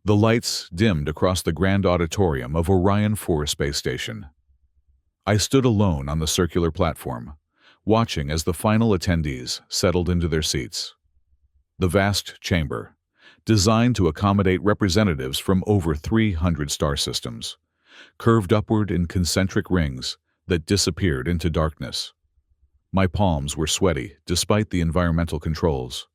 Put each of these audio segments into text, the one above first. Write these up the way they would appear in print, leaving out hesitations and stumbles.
The lights dimmed across the grand auditorium of Orion 4 space station. I stood alone on the circular platform, watching as the final attendees settled into their seats. The vast chamber, designed to accommodate representatives from over 300 star systems, curved upward in concentric rings that disappeared into darkness. My palms were sweaty despite the environmental controls,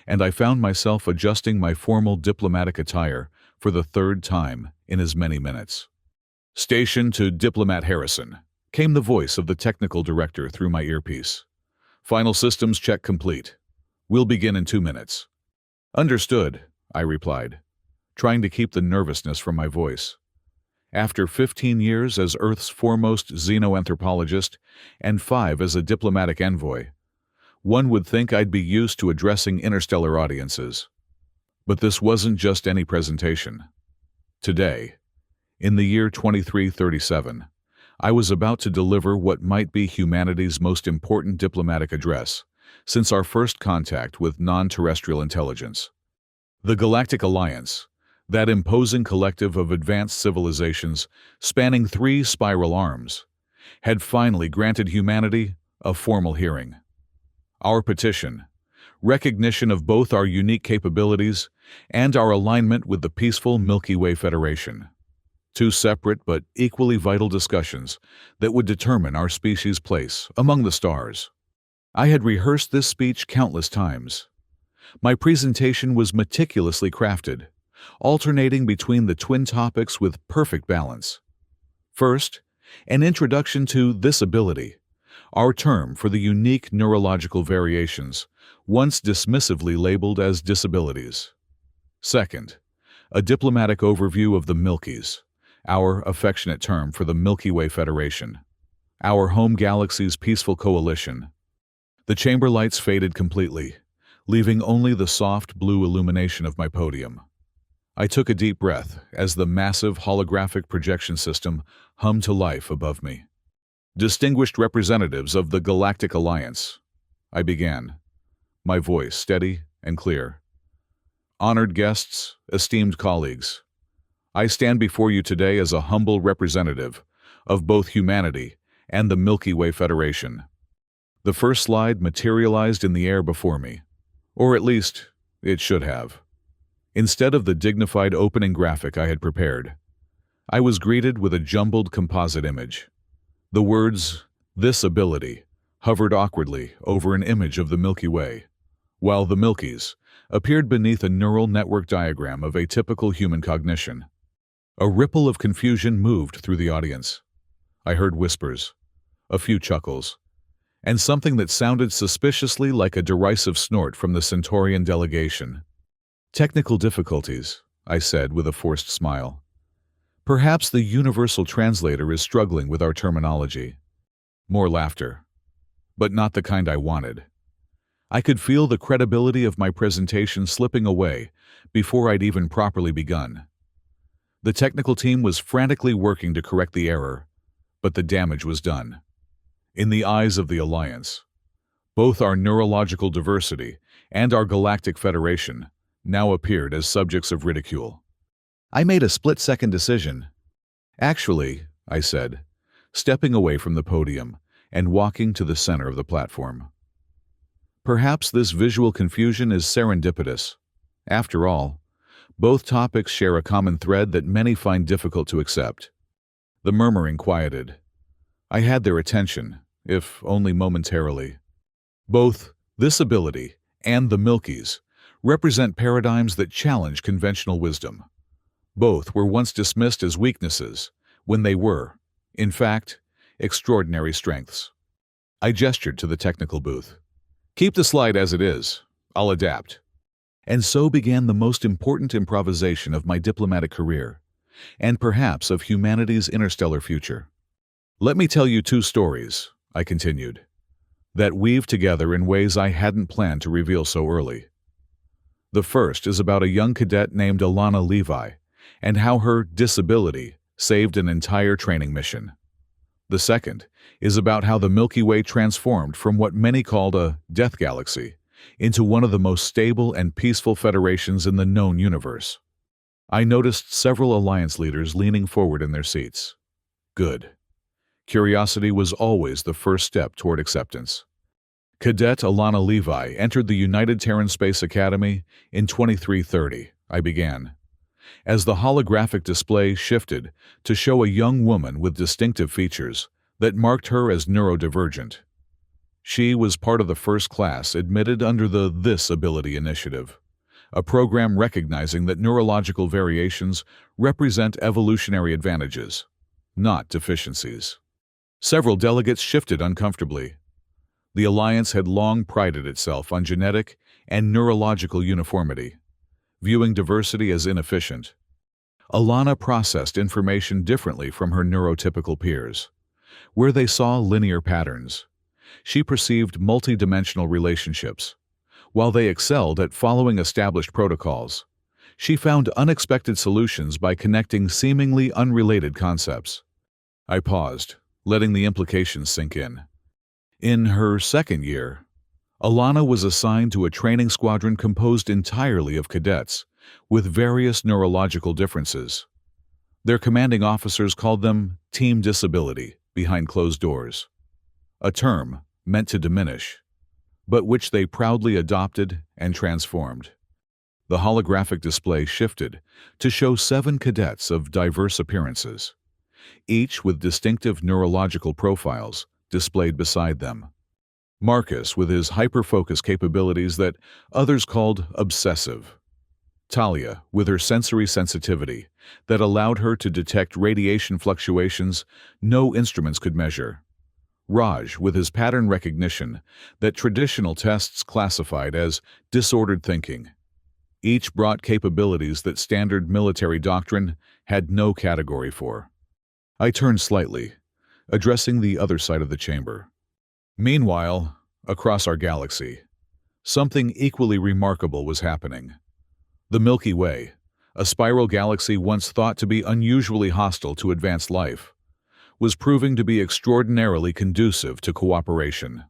and I found myself adjusting my formal diplomatic attire for the third time in as many minutes. "Station to Diplomat Harrison," came the voice of the technical director through my earpiece. "Final systems check complete. We'll begin in 2 minutes." "Understood," I replied, trying to keep the nervousness from my voice. After 15 years as Earth's foremost xenoanthropologist and 5 as a diplomatic envoy, one would think I'd be used to addressing interstellar audiences. But this wasn't just any presentation. Today, in the year 2337, I was about to deliver what might be humanity's most important diplomatic address since our first contact with non-terrestrial intelligence. The Galactic Alliance, that imposing collective of advanced civilizations spanning 3 spiral arms, had finally granted humanity a formal hearing. Our petition, recognition of both our unique capabilities and our alignment with the peaceful Milky Way Federation. 2 separate but equally vital discussions that would determine our species' place among the stars. I had rehearsed this speech countless times. My presentation was meticulously crafted, alternating between the twin topics with perfect balance. First, an introduction to this ability, our term for the unique neurological variations, once dismissively labeled as disabilities. Second, a diplomatic overview of the Milkies, our affectionate term for the Milky Way Federation, our home galaxy's peaceful coalition. The chamber lights faded completely, leaving only the soft blue illumination of my podium. I took a deep breath as the massive holographic projection system hummed to life above me. "Distinguished representatives of the Galactic Alliance," I began, my voice steady and clear. "Honored guests, esteemed colleagues, I stand before you today as a humble representative of both humanity and the Milky Way Federation." The first slide materialized in the air before me, or at least it should have. Instead of the dignified opening graphic I had prepared, I was greeted with a jumbled composite image. The words, "this ability," hovered awkwardly over an image of the Milky Way, while the Milkies appeared beneath a neural network diagram of atypical human cognition. A ripple of confusion moved through the audience. I heard whispers, a few chuckles, and something that sounded suspiciously like a derisive snort from the Centaurian delegation. "Technical difficulties," I said with a forced smile. "Perhaps the universal translator is struggling with our terminology." More laughter, but not the kind I wanted. I could feel the credibility of my presentation slipping away before I'd even properly begun. The technical team was frantically working to correct the error, but the damage was done. In the eyes of the Alliance, both our neurological diversity and our Galactic Federation now appeared as subjects of ridicule. I made a split-second decision. "Actually," I said, stepping away from the podium and walking to the center of the platform. "Perhaps this visual confusion is serendipitous. After all, both topics share a common thread that many find difficult to accept." The murmuring quieted. I had their attention, if only momentarily. Both this ability and the Milkies represent paradigms that challenge conventional wisdom. Both were once dismissed as weaknesses, when they were, in fact, extraordinary strengths. I gestured to the technical booth. "Keep the slide as it is. I'll adapt." And so began the most important improvisation of my diplomatic career, and perhaps of humanity's interstellar future. "Let me tell you 2 stories," I continued, "that weave together in ways I hadn't planned to reveal so early. The first is about a young cadet named Alana Levi and how her disability saved an entire training mission. The second is about how the Milky Way transformed from what many called a death galaxy into one of the most stable and peaceful federations in the known universe. I noticed several Alliance leaders leaning forward in their seats. Good. Curiosity was always the first step toward acceptance. Cadet Alana Levi entered the United Terran Space Academy in 2330, I began. As the holographic display shifted to show a young woman with distinctive features that marked her as neurodivergent. She was part of the first class admitted under the This Ability Initiative, a program recognizing that neurological variations represent evolutionary advantages, not deficiencies. Several delegates shifted uncomfortably. The Alliance had long prided itself on genetic and neurological uniformity, viewing diversity as inefficient. Alana processed information differently from her neurotypical peers. Where they saw linear patterns, she perceived multidimensional relationships. While they excelled at following established protocols, she found unexpected solutions by connecting seemingly unrelated concepts. I paused, letting the implications sink in. In her second year, Alana was assigned to a training squadron composed entirely of cadets, with various neurological differences. Their commanding officers called them Team Disability behind closed doors, a term meant to diminish, but which they proudly adopted and transformed. The holographic display shifted to show 7 cadets of diverse appearances, each with distinctive neurological profiles displayed beside them. Marcus with his hyperfocus capabilities that others called obsessive. Talia with her sensory sensitivity that allowed her to detect radiation fluctuations no instruments could measure. Raj with his pattern recognition that traditional tests classified as disordered thinking. Each brought capabilities that standard military doctrine had no category for. I turned slightly, addressing the other side of the chamber. Meanwhile, across our galaxy, something equally remarkable was happening. The Milky Way, a spiral galaxy once thought to be unusually hostile to advanced life, was proving to be extraordinarily conducive to cooperation.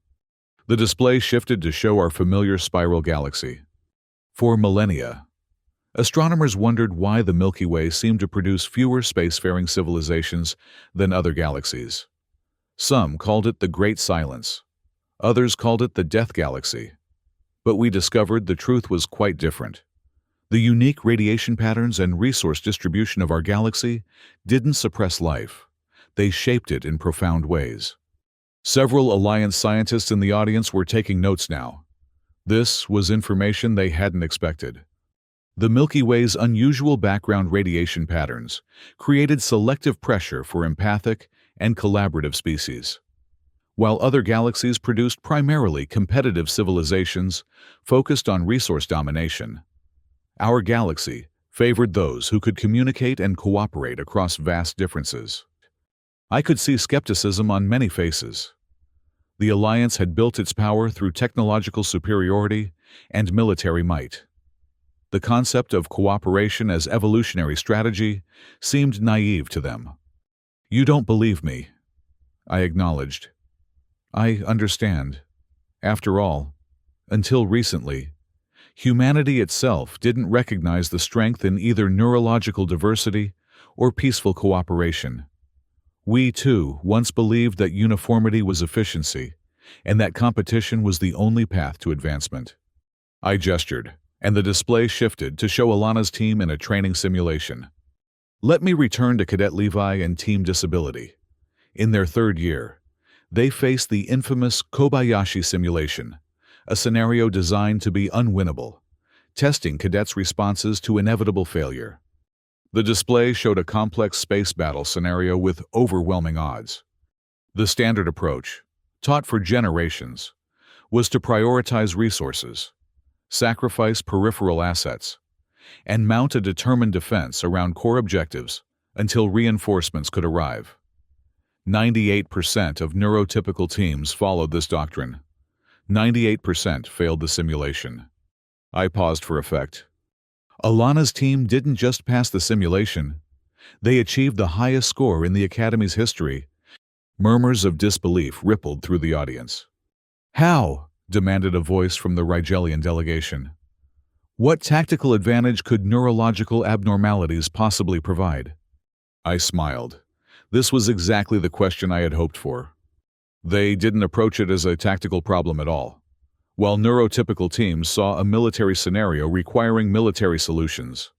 The display shifted to show our familiar spiral galaxy. For millennia, astronomers wondered why the Milky Way seemed to produce fewer spacefaring civilizations than other galaxies. Some called it the Great Silence. Others called it the Death Galaxy. But we discovered the truth was quite different. The unique radiation patterns and resource distribution of our galaxy didn't suppress life. They shaped it in profound ways. Several Alliance scientists in the audience were taking notes now. This was information they hadn't expected. The Milky Way's unusual background radiation patterns created selective pressure for empathic and collaborative species. While other galaxies produced primarily competitive civilizations focused on resource domination, our galaxy favored those who could communicate and cooperate across vast differences. I could see skepticism on many faces. The Alliance had built its power through technological superiority and military might. The concept of cooperation as evolutionary strategy seemed naive to them. "You don't believe me," I acknowledged. "I understand. After all, until recently, humanity itself didn't recognize the strength in either neurological diversity or peaceful cooperation. We, too, once believed that uniformity was efficiency, and that competition was the only path to advancement." I gestured, and the display shifted to show Alana's team in a training simulation. Let me return to Cadet Levi and Team Disability. In their third year, they faced the infamous Kobayashi simulation, a scenario designed to be unwinnable, testing cadets' responses to inevitable failure. The display showed a complex space battle scenario with overwhelming odds. The standard approach, taught for generations, was to prioritize resources, sacrifice peripheral assets, and mount a determined defense around core objectives until reinforcements could arrive. 98% of neurotypical teams followed this doctrine. 98% failed the simulation. I paused for effect. Alana's team didn't just pass the simulation, they achieved the highest score in the Academy's history. Murmurs of disbelief rippled through the audience. "How?" demanded a voice from the Rigelian delegation. What tactical advantage could neurological abnormalities possibly provide? I smiled. This was exactly the question I had hoped for. They didn't approach it as a tactical problem at all. While neurotypical teams saw a military scenario requiring military solutions,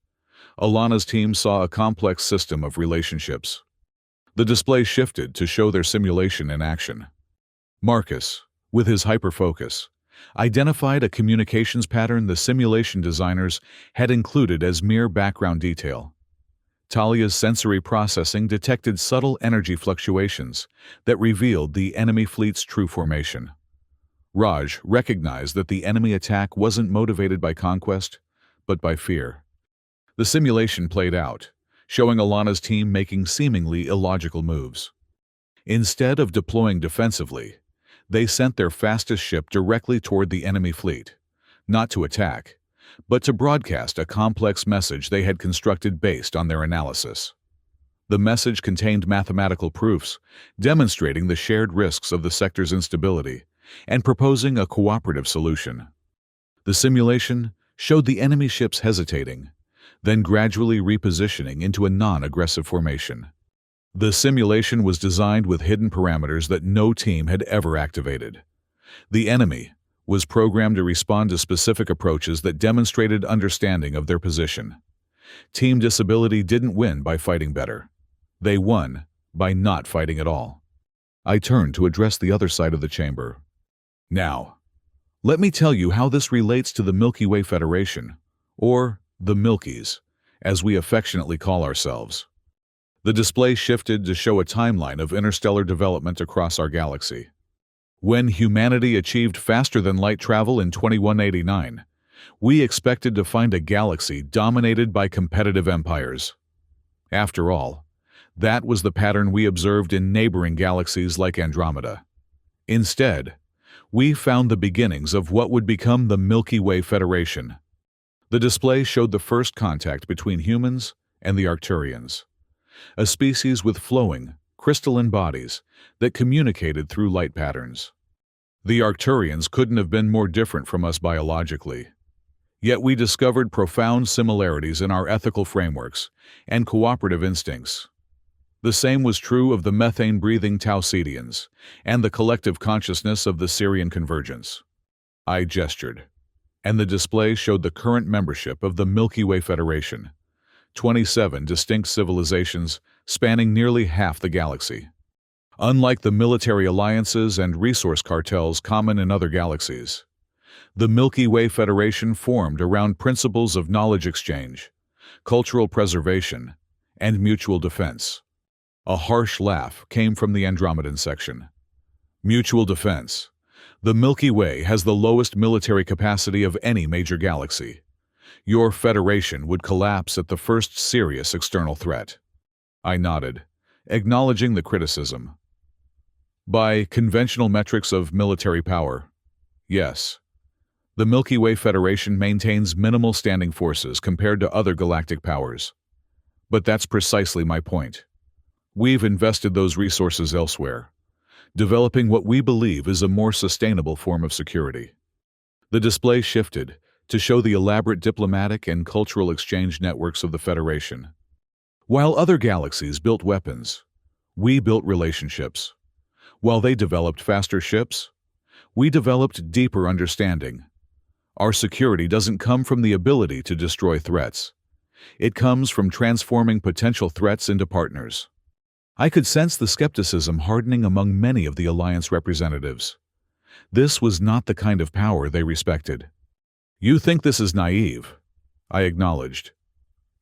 Alana's team saw a complex system of relationships. The display shifted to show their simulation in action. Marcus, with his hyperfocus, identified a communications pattern the simulation designers had included as mere background detail. Talia's sensory processing detected subtle energy fluctuations that revealed the enemy fleet's true formation. Raj recognized that the enemy attack wasn't motivated by conquest, but by fear. The simulation played out, showing Alana's team making seemingly illogical moves. Instead of deploying defensively, they sent their fastest ship directly toward the enemy fleet, not to attack, but to broadcast a complex message they had constructed based on their analysis. The message contained mathematical proofs demonstrating the shared risks of the sector's instability and proposing a cooperative solution. The simulation showed the enemy ships hesitating, then gradually repositioning into a non-aggressive formation. The simulation was designed with hidden parameters that no team had ever activated. The enemy was programmed to respond to specific approaches that demonstrated understanding of their position. Team Disability didn't win by fighting better. They won by not fighting at all. I turned to address the other side of the chamber. Now, let me tell you how this relates to the Milky Way Federation, or the Milkies, as we affectionately call ourselves. The display shifted to show a timeline of interstellar development across our galaxy. When humanity achieved faster-than-light travel in 2189, we expected to find a galaxy dominated by competitive empires. After all, that was the pattern we observed in neighboring galaxies like Andromeda. Instead, we found the beginnings of what would become the Milky Way Federation. The display showed the first contact between humans and the Arcturians, a species with flowing, crystalline bodies that communicated through light patterns. The Arcturians couldn't have been more different from us biologically. Yet we discovered profound similarities in our ethical frameworks and cooperative instincts. The same was true of the methane-breathing Taucedians and the collective consciousness of the Syrian convergence. I gestured, and the display showed the current membership of the Milky Way Federation, 27 distinct civilizations spanning nearly half the galaxy. Unlike the military alliances and resource cartels common in other galaxies, the Milky Way Federation formed around principles of knowledge exchange, cultural preservation, and mutual defense. A harsh laugh came from the Andromedan section. Mutual defense. The Milky Way has the lowest military capacity of any major galaxy. Your federation would collapse at the first serious external threat. I nodded, acknowledging the criticism. By conventional metrics of military power, yes. The Milky Way Federation maintains minimal standing forces compared to other galactic powers. But that's precisely my point. We've invested those resources elsewhere, developing what we believe is a more sustainable form of security. The display shifted to show the elaborate diplomatic and cultural exchange networks of the Federation. While other galaxies built weapons, we built relationships. While they developed faster ships, we developed deeper understanding. Our security doesn't come from the ability to destroy threats. It comes from transforming potential threats into partners. I could sense the skepticism hardening among many of the Alliance representatives. This was not the kind of power they respected. You think this is naive, I acknowledged.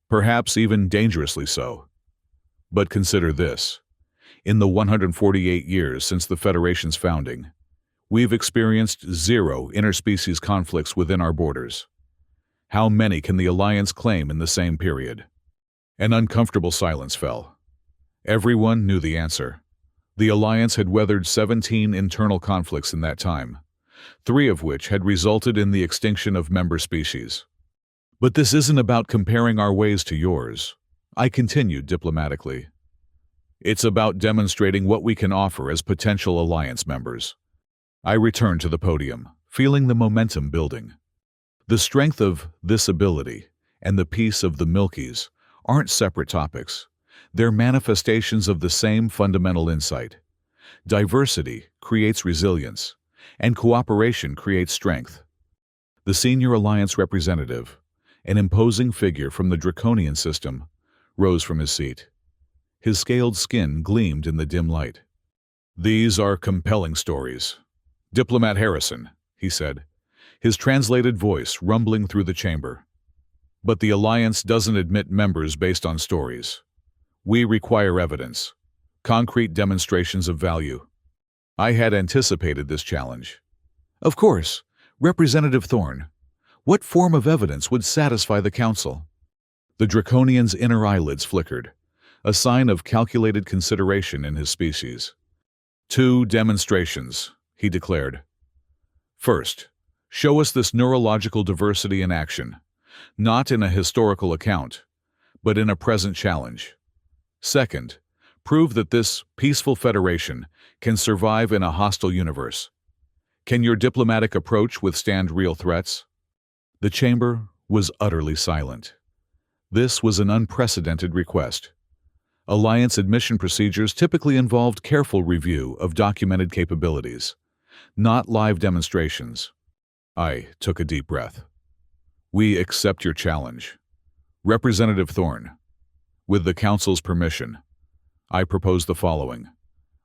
Perhaps even dangerously so. But consider this. In the 148 years since the Federation's founding, we've experienced 0 interspecies conflicts within our borders. How many can the Alliance claim in the same period? An uncomfortable silence fell. Everyone knew the answer. The Alliance had weathered 17 internal conflicts in that time, 3 of which had resulted in the extinction of member species. But this isn't about comparing our ways to yours, I continued diplomatically. It's about demonstrating what we can offer as potential Alliance members. I returned to the podium, feeling the momentum building. The strength of this ability and the peace of the Milkies aren't separate topics. They're manifestations of the same fundamental insight. Diversity creates resilience, and cooperation creates strength. The senior alliance representative, an imposing figure from the draconian system, rose from his seat. His scaled skin gleamed in the dim light. "These are compelling stories. Diplomat Harrison," he said, his translated voice rumbling through the chamber. "But the Alliance doesn't admit members based on stories. We require evidence, concrete demonstrations of value." I had anticipated this challenge. "Of course, Representative Thorne. What form of evidence would satisfy the Council?" The draconian's inner eyelids flickered, a sign of calculated consideration in his species. "Two demonstrations," he declared. "First, show us this neurological diversity in action, not in a historical account, but in a present challenge. Second, prove that this peaceful federation can survive in a hostile universe. Can your diplomatic approach withstand real threats?" The chamber was utterly silent. This was an unprecedented request. Alliance admission procedures typically involved careful review of documented capabilities, not live demonstrations. I took a deep breath. "We accept your challenge. Representative Thorne, with the Council's permission, I propose the following: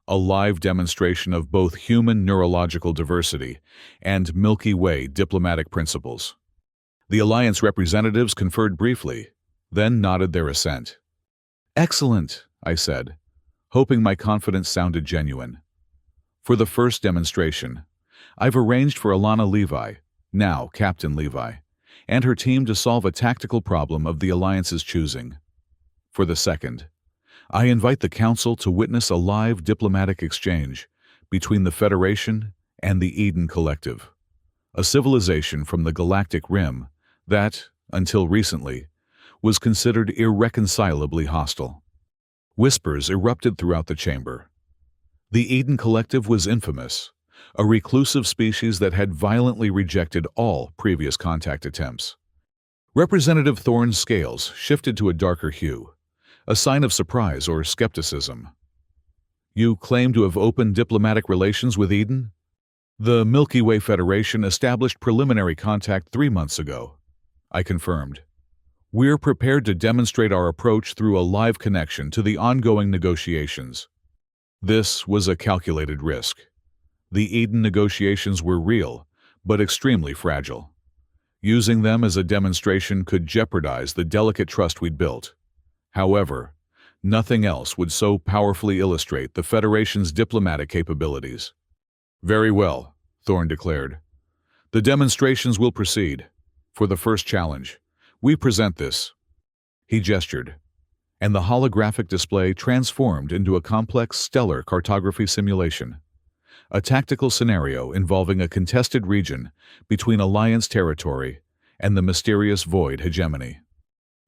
a live demonstration of both human neurological diversity and Milky Way diplomatic principles." The Alliance representatives conferred briefly, then nodded their assent. "Excellent," I said, hoping my confidence sounded genuine. "For the first demonstration, I've arranged for Alana Levi, now Captain Levi, and her team to solve a tactical problem of the Alliance's choosing. For the second, I invite the Council to witness a live diplomatic exchange between the Federation and the Eden Collective, a civilization from the Galactic Rim that, until recently, was considered irreconcilably hostile." Whispers erupted throughout the chamber. The Eden Collective was infamous, a reclusive species that had violently rejected all previous contact attempts. Representative Thorne's scales shifted to a darker hue, a sign of surprise or skepticism. "You claim to have opened diplomatic relations with Eden?" "The Milky Way Federation established preliminary contact 3 months ago," I confirmed. "We're prepared to demonstrate our approach through a live connection to the ongoing negotiations." This was a calculated risk. The Eden negotiations were real, but extremely fragile. Using them as a demonstration could jeopardize the delicate trust we'd built. However, nothing else would so powerfully illustrate the Federation's diplomatic capabilities. "Very well," Thorne declared. "The demonstrations will proceed. For the first challenge, we present this." He gestured, and the holographic display transformed into a complex stellar cartography simulation, a tactical scenario involving a contested region between Alliance territory and the mysterious Void hegemony.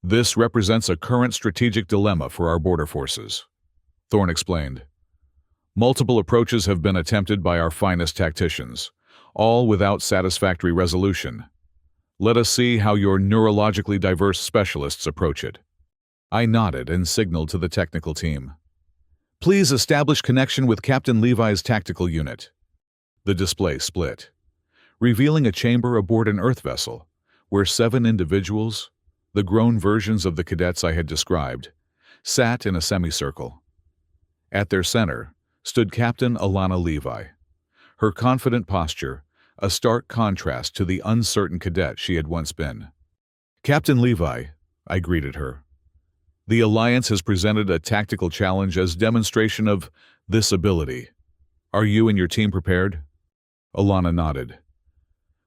"This represents a current strategic dilemma for our border forces," Thorne explained. "Multiple approaches have been attempted by our finest tacticians, all without satisfactory resolution. Let us see how your neurologically diverse specialists approach it." I nodded and signaled to the technical team. "Please establish connection with Captain Levi's tactical unit." The display split, revealing a chamber aboard an Earth vessel, where 7 individuals, the grown versions of the cadets I had described, sat in a semicircle. At their center stood Captain Alana Levi, her confident posture a stark contrast to the uncertain cadet she had once been. "Captain Levi," I greeted her, "the Alliance has presented a tactical challenge as demonstration of this ability. Are you and your team prepared?" Alana nodded.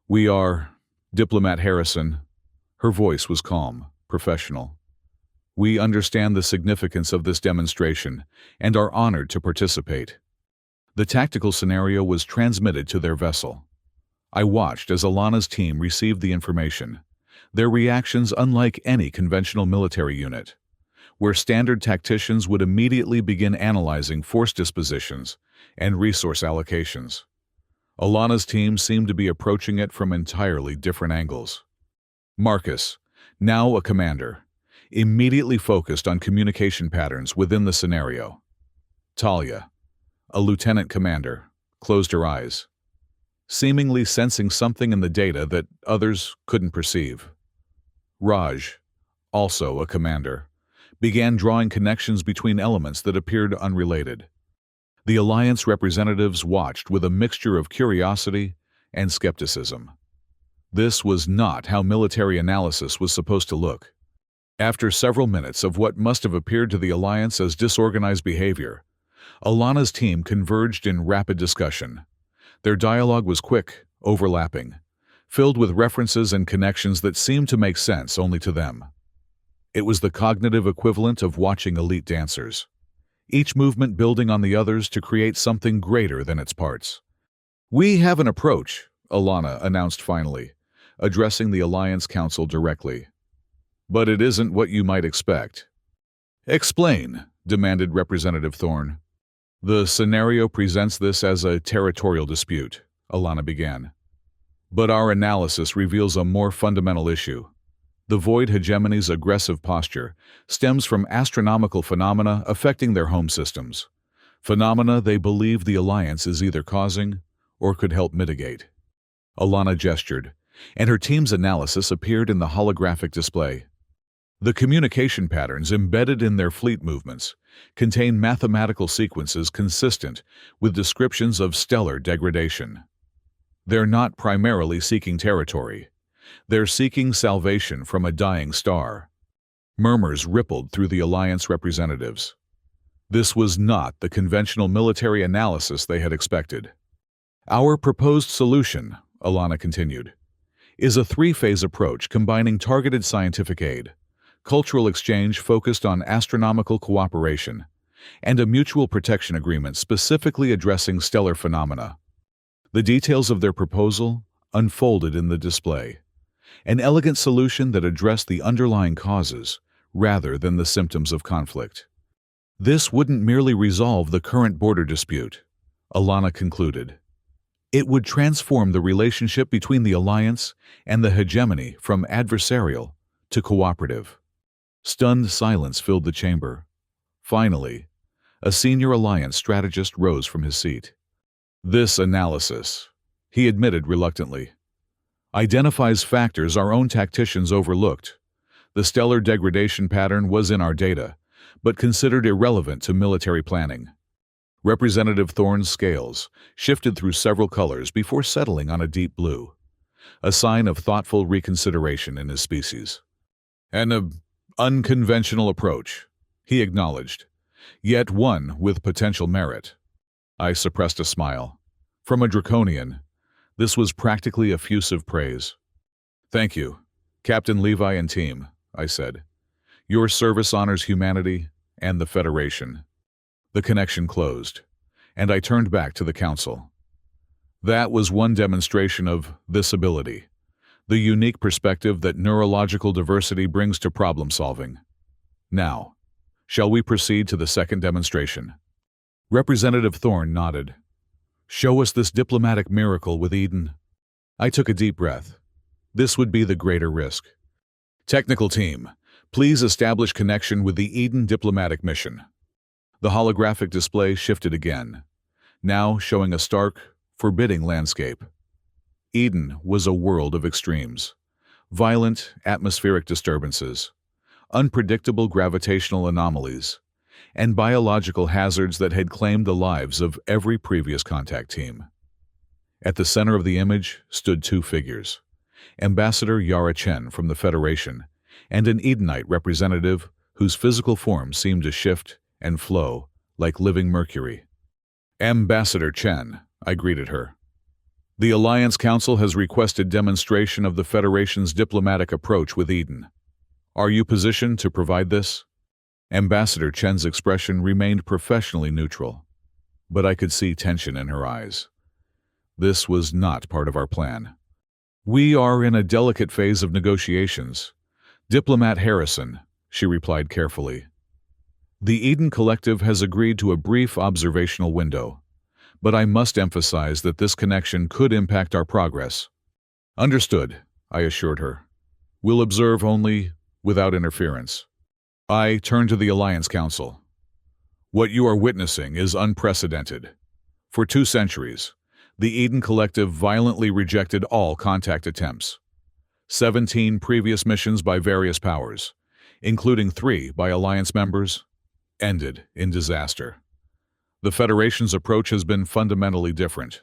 "We are, Diplomat Harrison." Her voice was calm, professional. "We understand the significance of this demonstration and are honored to participate." The tactical scenario was transmitted to their vessel. I watched as Alana's team received the information, their reactions unlike any conventional military unit, where standard tacticians would immediately begin analyzing force dispositions and resource allocations. Alana's team seemed to be approaching it from entirely different angles. Marcus, now a commander, immediately focused on communication patterns within the scenario. Talia, a lieutenant commander, closed her eyes, seemingly sensing something in the data that others couldn't perceive. Raj, also a commander, began drawing connections between elements that appeared unrelated. The Alliance representatives watched with a mixture of curiosity and skepticism. This was not how military analysis was supposed to look. After several minutes of what must have appeared to the Alliance as disorganized behavior, Alana's team converged in rapid discussion. Their dialogue was quick, overlapping, filled with references and connections that seemed to make sense only to them. It was the cognitive equivalent of watching elite dancers, each movement building on the others to create something greater than its parts. "We have an approach," Alana announced finally, addressing the Alliance Council directly. "But it isn't what you might expect." "Explain," demanded Representative Thorne. "The scenario presents this as a territorial dispute," Alana began. "But our analysis reveals a more fundamental issue. The Void Hegemony's aggressive posture stems from astronomical phenomena affecting their home systems, phenomena they believe the Alliance is either causing or could help mitigate." Alana gestured, and her team's analysis appeared in the holographic display. The communication patterns embedded in their fleet movements contain mathematical sequences consistent with descriptions of stellar degradation. They're not primarily seeking territory. They're seeking salvation from a dying star. Murmurs rippled through the Alliance representatives. This was not the conventional military analysis they had expected. "Our proposed solution," Alana continued, "is a three-phase approach combining targeted scientific aid, cultural exchange focused on astronomical cooperation, and a mutual protection agreement specifically addressing stellar phenomena." The details of their proposal unfolded in the display. An elegant solution that addressed the underlying causes rather than the symptoms of conflict. This wouldn't merely resolve the current border dispute, Alana concluded. It would transform the relationship between the Alliance and the hegemony from adversarial to cooperative. Stunned silence filled the chamber. Finally, a senior Alliance strategist rose from his seat. "This analysis," he admitted reluctantly, "identifies factors our own tacticians overlooked. The stellar degradation pattern was in our data, but considered irrelevant to military planning." Representative Thorne's scales shifted through several colors before settling on a deep blue, a sign of thoughtful reconsideration in his species. "An unconventional approach," he acknowledged, "yet one with potential merit." I suppressed a smile. From a Draconian, this was practically effusive praise. "Thank you, Captain Levi and team," I said. "Your service honors humanity and the Federation." The connection closed, and I turned back to the Council. That was one demonstration of this ability, the unique perspective that neurological diversity brings to problem solving. Now, shall we proceed to the second demonstration? Representative Thorne nodded. "Show us this diplomatic miracle with Eden." I took a deep breath. This would be the greater risk. "Technical team, please establish connection with the Eden diplomatic mission." The holographic display shifted again, now showing a stark, forbidding landscape. Eden was a world of extremes. Violent atmospheric disturbances, unpredictable gravitational anomalies, and biological hazards that had claimed the lives of every previous contact team. At the center of the image stood two figures, Ambassador Yara Chen from the Federation and an Edenite representative whose physical form seemed to shift and flow like living mercury. "Ambassador Chen," I greeted her. "The Alliance Council has requested demonstration of the Federation's diplomatic approach with Eden. Are you positioned to provide this?" Ambassador Chen's expression remained professionally neutral, but I could see tension in her eyes. This was not part of our plan. "We are in a delicate phase of negotiations. Diplomat Harrison," she replied carefully. "The Eden Collective has agreed to a brief observational window, but I must emphasize that this connection could impact our progress." "Understood," I assured her. We'll observe only without interference. I turned to the Alliance Council. What you are witnessing is unprecedented. For 2 centuries, the Eden Collective violently rejected all contact attempts. 17 previous missions by various powers, including 3 by Alliance members, ended in disaster. The Federation's approach has been fundamentally different.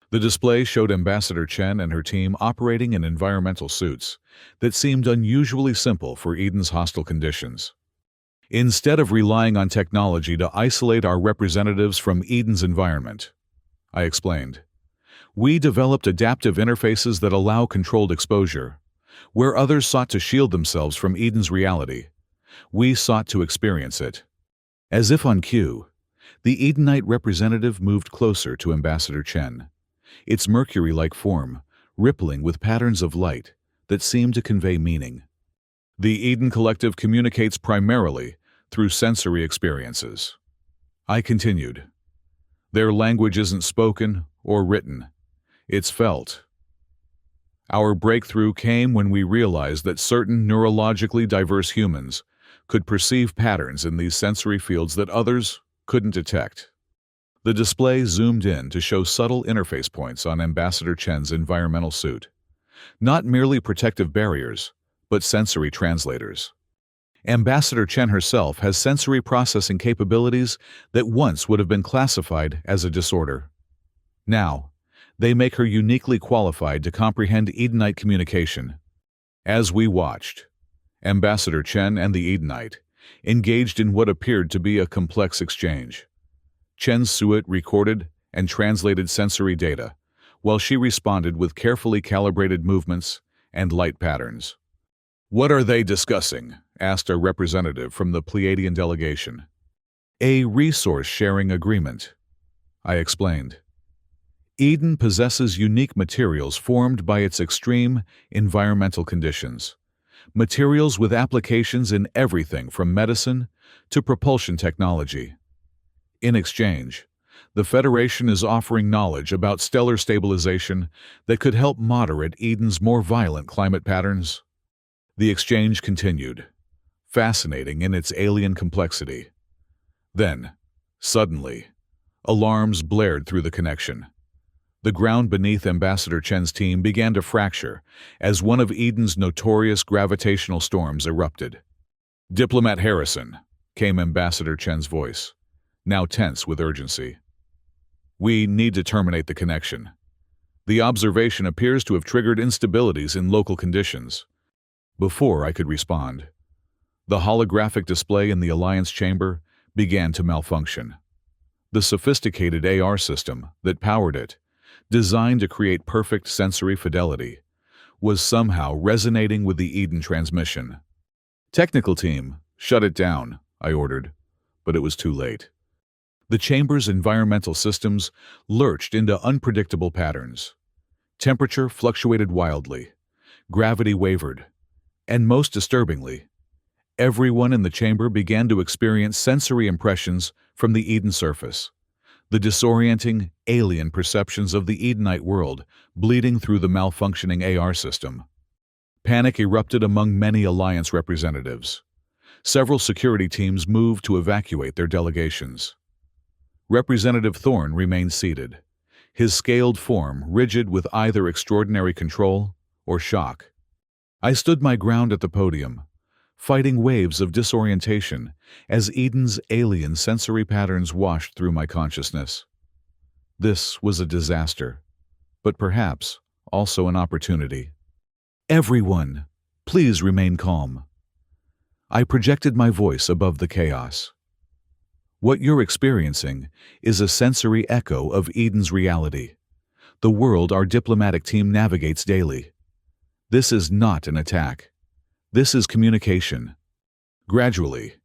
The display showed Ambassador Chen and her team operating in environmental suits that seemed unusually simple for Eden's hostile conditions. Instead of relying on technology to isolate our representatives from Eden's environment, I explained, we developed adaptive interfaces that allow controlled exposure. Where others sought to shield themselves from Eden's reality, we sought to experience it. As if on cue, the Edenite representative moved closer to Ambassador Chen, its mercury-like form rippling with patterns of light that seemed to convey meaning. The Eden Collective communicates primarily through sensory experiences. I continued. Their language isn't spoken or written. It's felt. Our breakthrough came when we realized that certain neurologically diverse humans could perceive patterns in these sensory fields that others couldn't detect. The display zoomed in to show subtle interface points on Ambassador Chen's environmental suit. Not merely protective barriers, but sensory translators. Ambassador Chen herself has sensory processing capabilities that once would have been classified as a disorder. Now, they make her uniquely qualified to comprehend Edenite communication. As we watched, Ambassador Chen and the Edenite engaged in what appeared to be a complex exchange. Chen's suit recorded and translated sensory data, while she responded with carefully calibrated movements and light patterns. "What are they discussing?" asked a representative from the Pleiadian delegation. "A resource-sharing agreement," I explained. Eden possesses unique materials formed by its extreme environmental conditions. Materials with applications in everything from medicine to propulsion technology. In exchange, the Federation is offering knowledge about stellar stabilization that could help moderate Eden's more violent climate patterns. The exchange continued, fascinating in its alien complexity. Then, suddenly, alarms blared through the connection. The ground beneath Ambassador Chen's team began to fracture as one of Eden's notorious gravitational storms erupted. "Diplomat Harrison," came Ambassador Chen's voice, now tense with urgency. "We need to terminate the connection. The observation appears to have triggered instabilities in local conditions." Before I could respond, the holographic display in the Alliance chamber began to malfunction. The sophisticated AR system that powered it, designed to create perfect sensory fidelity, was somehow resonating with the Eden transmission. "Technical team, shut it down," I ordered, but it was too late. The chamber's environmental systems lurched into unpredictable patterns. Temperature fluctuated wildly, gravity wavered, and most disturbingly, everyone in the chamber began to experience sensory impressions from the Eden surface. The disorienting, alien perceptions of the Edenite world bleeding through the malfunctioning AR system. Panic erupted among many Alliance representatives. Several security teams moved to evacuate their delegations. Representative Thorne remained seated, his scaled form rigid with either extraordinary control or shock. I stood my ground at the podium, fighting waves of disorientation as Eden's alien sensory patterns washed through my consciousness. This was a disaster, but perhaps also an opportunity. "Everyone, please remain calm." I projected my voice above the chaos. "What you're experiencing is a sensory echo of Eden's reality, the world our diplomatic team navigates daily. This is not an attack. This is communication." Gradually,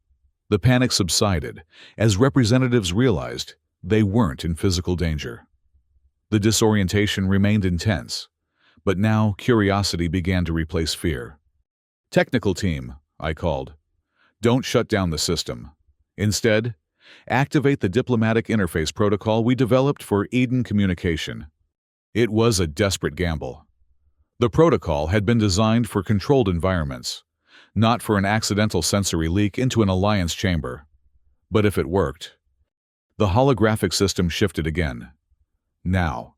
the panic subsided as representatives realized they weren't in physical danger. The disorientation remained intense, but now curiosity began to replace fear. "Technical team," I called, "don't shut down the system. Instead, activate the diplomatic interface protocol we developed for Eden communication." It was a desperate gamble. The protocol had been designed for controlled environments, not for an accidental sensory leak into an Alliance chamber. But if it worked, the holographic system shifted again. Now,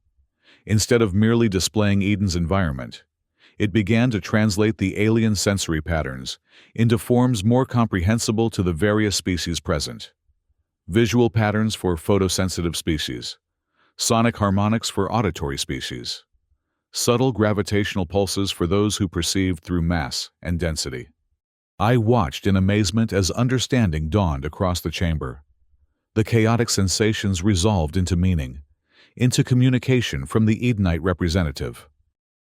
instead of merely displaying Eden's environment, it began to translate the alien sensory patterns into forms more comprehensible to the various species present. Visual patterns for photosensitive species, sonic harmonics for auditory species, subtle gravitational pulses for those who perceived through mass and density. I watched in amazement as understanding dawned across the chamber. The chaotic sensations resolved into meaning, into communication from the Edenite representative.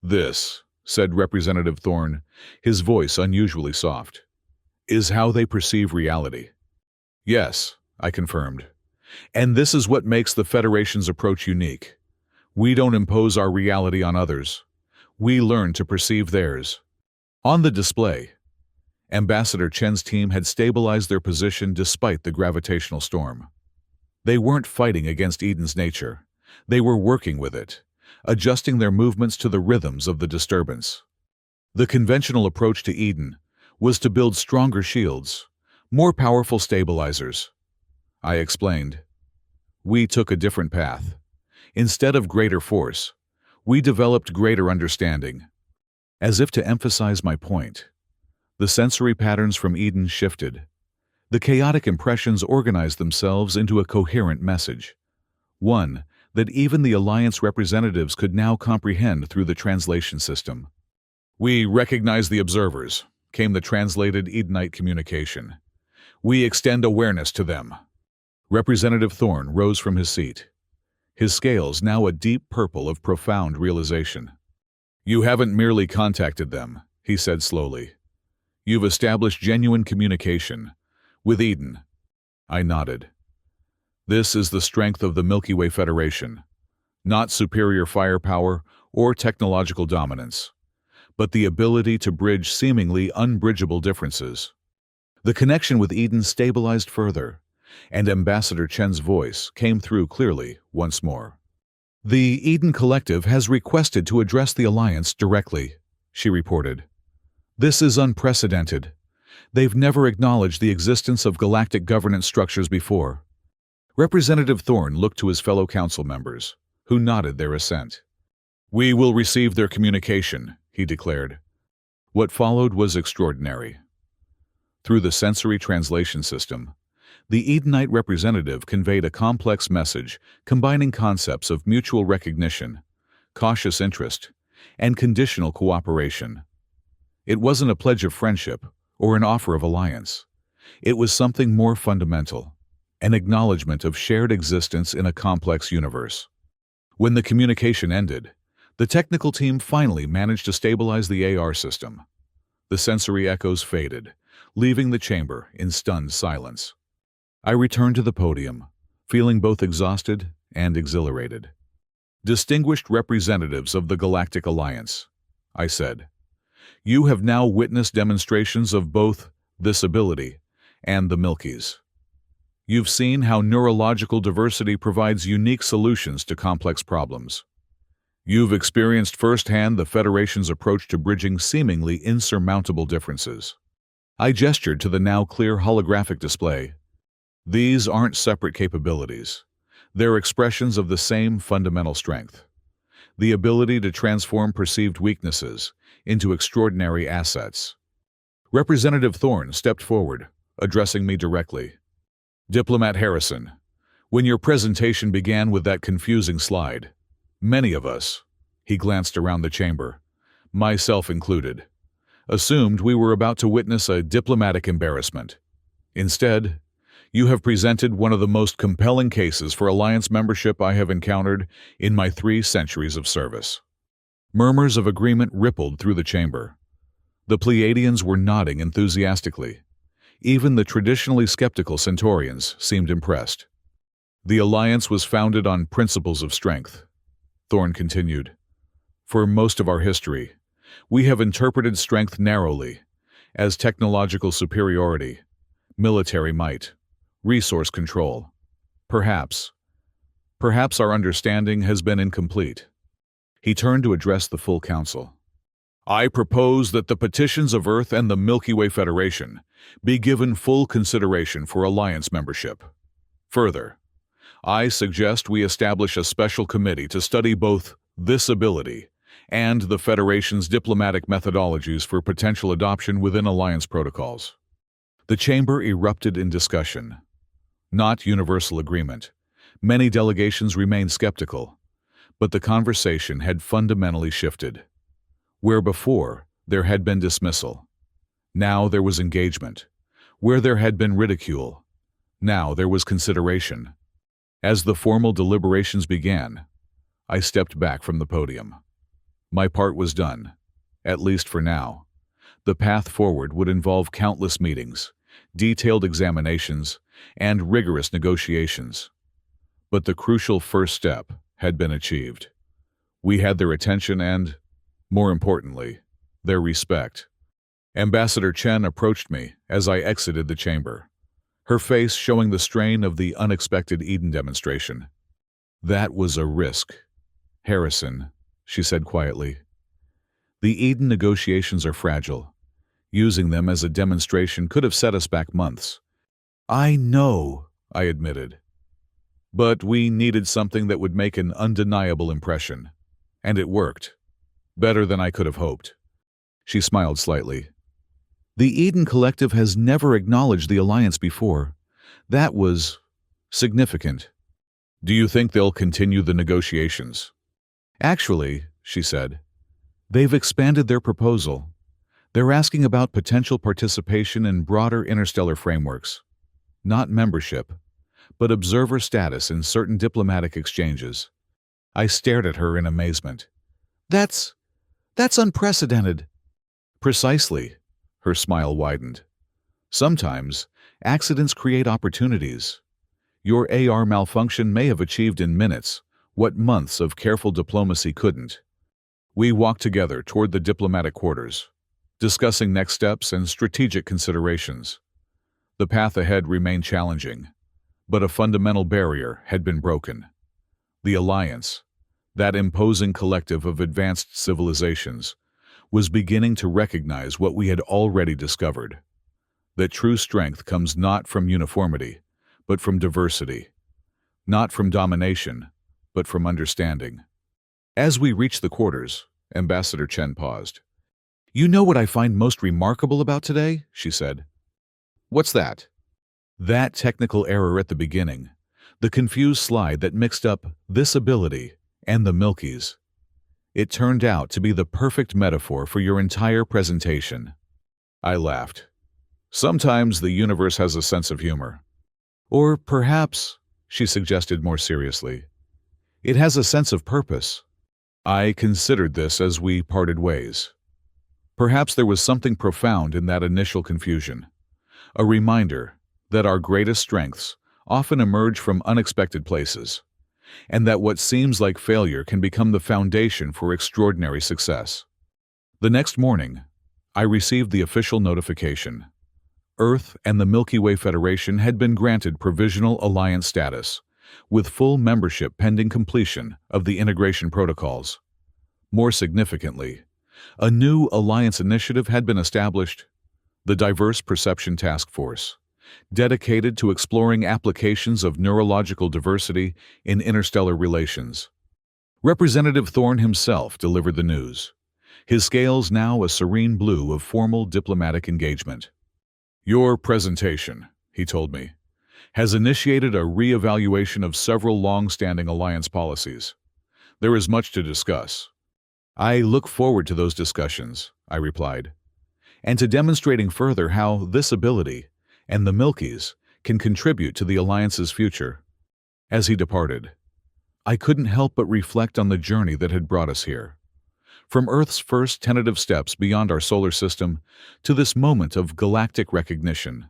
"This," said Representative Thorne, his voice unusually soft, "is how they perceive reality." "Yes," I confirmed. "And this is what makes the Federation's approach unique. We don't impose our reality on others. We learn to perceive theirs." On the display, Ambassador Chen's team had stabilized their position despite the gravitational storm. They weren't fighting against Eden's nature. They were working with it, adjusting their movements to the rhythms of the disturbance. The conventional approach to Eden was to build stronger shields, more powerful stabilizers. I explained. We took a different path. Instead of greater force, we developed greater understanding. As if to emphasize my point, the sensory patterns from Eden shifted. The chaotic impressions organized themselves into a coherent message, one that even the Alliance representatives could now comprehend through the translation system. "We recognize the observers," came the translated Edenite communication. "We extend awareness to them." Representative Thorne rose from his seat, his scales now a deep purple of profound realization. "You haven't merely contacted them," he said slowly. "You've established genuine communication with Eden." I nodded. "This is the strength of the Milky Way Federation, not superior firepower or technological dominance, but the ability to bridge seemingly unbridgeable differences." The connection with Eden stabilized further, and Ambassador Chen's voice came through clearly once more. "The Eden Collective has requested to address the Alliance directly," she reported. "This is unprecedented. They've never acknowledged the existence of galactic governance structures before." Representative Thorne looked to his fellow council members, who nodded their assent. "We will receive their communication," he declared. What followed was extraordinary. Through the sensory translation system, the Edenite representative conveyed a complex message combining concepts of mutual recognition, cautious interest, and conditional cooperation. It wasn't a pledge of friendship or an offer of alliance. It was something more fundamental, an acknowledgement of shared existence in a complex universe. When the communication ended, the technical team finally managed to stabilize the AR system. The sensory echoes faded, leaving the chamber in stunned silence. I returned to the podium, feeling both exhausted and exhilarated. "Distinguished representatives of the Galactic Alliance," I said, "you have now witnessed demonstrations of both this ability and the Milky's. You've seen how neurological diversity provides unique solutions to complex problems. You've experienced firsthand the Federation's approach to bridging seemingly insurmountable differences." I gestured to the now clear holographic display. "These aren't separate capabilities. They're expressions of the same fundamental strength. The ability to transform perceived weaknesses into extraordinary assets." Representative Thorne stepped forward, addressing me directly. "Diplomat Harrison, when your presentation began with that confusing slide, many of us," he glanced around the chamber, myself included, "assumed we were about to witness a diplomatic embarrassment. Instead, you have presented one of the most compelling cases for Alliance membership I have encountered in my 3 centuries of service." Murmurs of agreement rippled through the chamber. The Pleiadians were nodding enthusiastically. Even the traditionally skeptical Centaurians seemed impressed. "The Alliance was founded on principles of strength," Thorne continued. "For most of our history, we have interpreted strength narrowly, as technological superiority, military might, resource control. Perhaps our understanding has been incomplete." He turned to address the full council. I propose that the petitions of Earth and the Milky Way Federation be given full consideration for alliance membership. Further, I suggest we establish a special committee to study both this ability and the Federation's diplomatic methodologies for potential adoption within alliance protocols. The chamber erupted in discussion. Not universal agreement. Many delegations remained skeptical, but the conversation had fundamentally shifted. Where before there had been dismissal, now there was engagement. Where there had been ridicule, now there was consideration. As the formal deliberations began, I stepped back from the podium. My part was done, at least for now. The path forward would involve countless meetings, detailed examinations, and rigorous negotiations. But the crucial first step had been achieved. We had their attention and, more importantly, their respect. Ambassador Chen approached me as I exited the chamber, her face showing the strain of the unexpected Eden demonstration. That was a risk. Harrison, she said quietly. The Eden negotiations are fragile. Using them as a demonstration could have set us back months. I know, I admitted. But we needed something that would make an undeniable impression. And it worked. Better than I could have hoped. She smiled slightly. The Eden Collective has never acknowledged the alliance before. That was significant. Do you think they'll continue the negotiations? Actually, she said, they've expanded their proposal. They're asking about potential participation in broader interstellar frameworks. Not membership, but observer status in certain diplomatic exchanges. I stared at her in amazement. That's unprecedented. Precisely, her smile widened. Sometimes, accidents create opportunities. Your AR malfunction may have achieved in minutes what months of careful diplomacy couldn't. We walked together toward the diplomatic quarters, discussing next steps and strategic considerations. The path ahead remained challenging, but a fundamental barrier had been broken. The Alliance, that imposing collective of advanced civilizations, was beginning to recognize what we had already discovered, that true strength comes not from uniformity, but from diversity, not from domination, but from understanding. As we reached the quarters, Ambassador Chen paused. You know what I find most remarkable about today? She said. What's that? That technical error at the beginning, the confused slide that mixed up this ability and the Milkies. It turned out to be the perfect metaphor for your entire presentation. I laughed. Sometimes the universe has a sense of humor. Or perhaps, she suggested more seriously, it has a sense of purpose. I considered this as we parted ways. Perhaps there was something profound in that initial confusion, a reminder that our greatest strengths often emerge from unexpected places, and that what seems like failure can become the foundation for extraordinary success. The next morning, I received the official notification. Earth and the Milky Way Federation had been granted provisional alliance status, with full membership pending completion of the integration protocols. More significantly, a new alliance initiative had been established, the Diverse Perception Task Force, dedicated to exploring applications of neurological diversity in interstellar relations. Representative Thorne himself delivered the news, his scales now a serene blue of formal diplomatic engagement. Your presentation, he told me, has initiated a re-evaluation of several long-standing alliance policies. There is much to discuss. I look forward to those discussions, I replied, and to demonstrating further how this ability and the Milkies can contribute to the Alliance's future. As he departed, I couldn't help but reflect on the journey that had brought us here. From Earth's first tentative steps beyond our solar system to this moment of galactic recognition.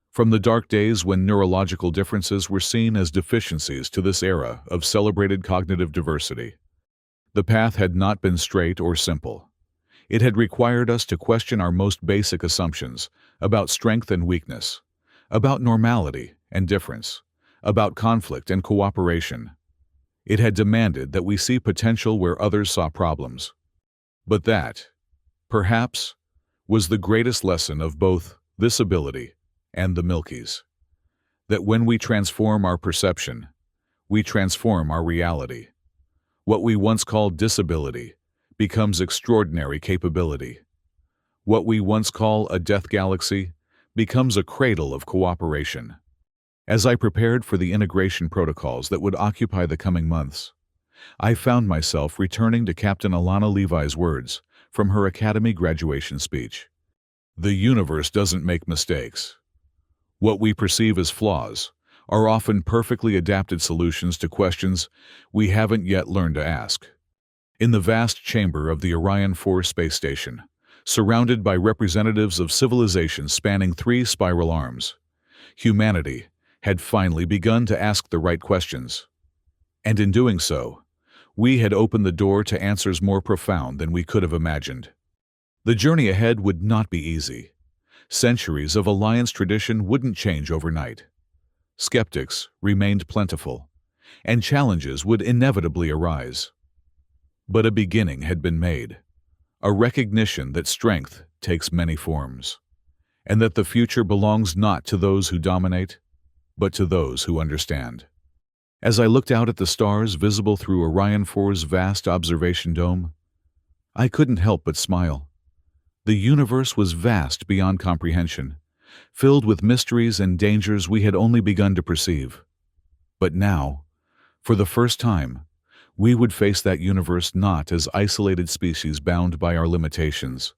From the dark days when neurological differences were seen as deficiencies to this era of celebrated cognitive diversity. The path had not been straight or simple. It had required us to question our most basic assumptions about strength and weakness, about normality and difference, about conflict and cooperation. It had demanded that we see potential where others saw problems. But that, perhaps, was the greatest lesson of both this ability and the Milkies, that when we transform our perception, we transform our reality. What we once called disability becomes extraordinary capability. What we once called a death galaxy becomes a cradle of cooperation. As I prepared for the integration protocols that would occupy the coming months, I found myself returning to Captain Alana Levi's words from her Academy graduation speech. The universe doesn't make mistakes. What we perceive as flaws are often perfectly adapted solutions to questions we haven't yet learned to ask. In the vast chamber of the Orion 4 space station, surrounded by representatives of civilizations spanning 3 spiral arms, humanity had finally begun to ask the right questions. And in doing so, we had opened the door to answers more profound than we could have imagined. The journey ahead would not be easy. Centuries of alliance tradition wouldn't change overnight. Skeptics remained plentiful, and challenges would inevitably arise. But a beginning had been made, a recognition that strength takes many forms, and that the future belongs not to those who dominate, but to those who understand. As I looked out at the stars visible through Orion 4's vast observation dome, I couldn't help but smile. The universe was vast beyond comprehension, filled with mysteries and dangers we had only begun to perceive. But now, for the first time, we would face that universe not as isolated species bound by our limitations,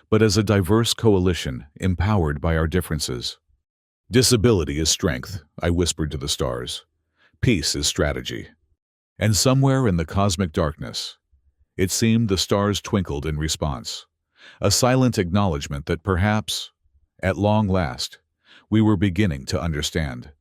but as a diverse coalition empowered by our differences. Disability is strength, I whispered to the stars. Peace is strategy. And somewhere in the cosmic darkness, it seemed the stars twinkled in response, a silent acknowledgement that perhaps, at long last, we were beginning to understand.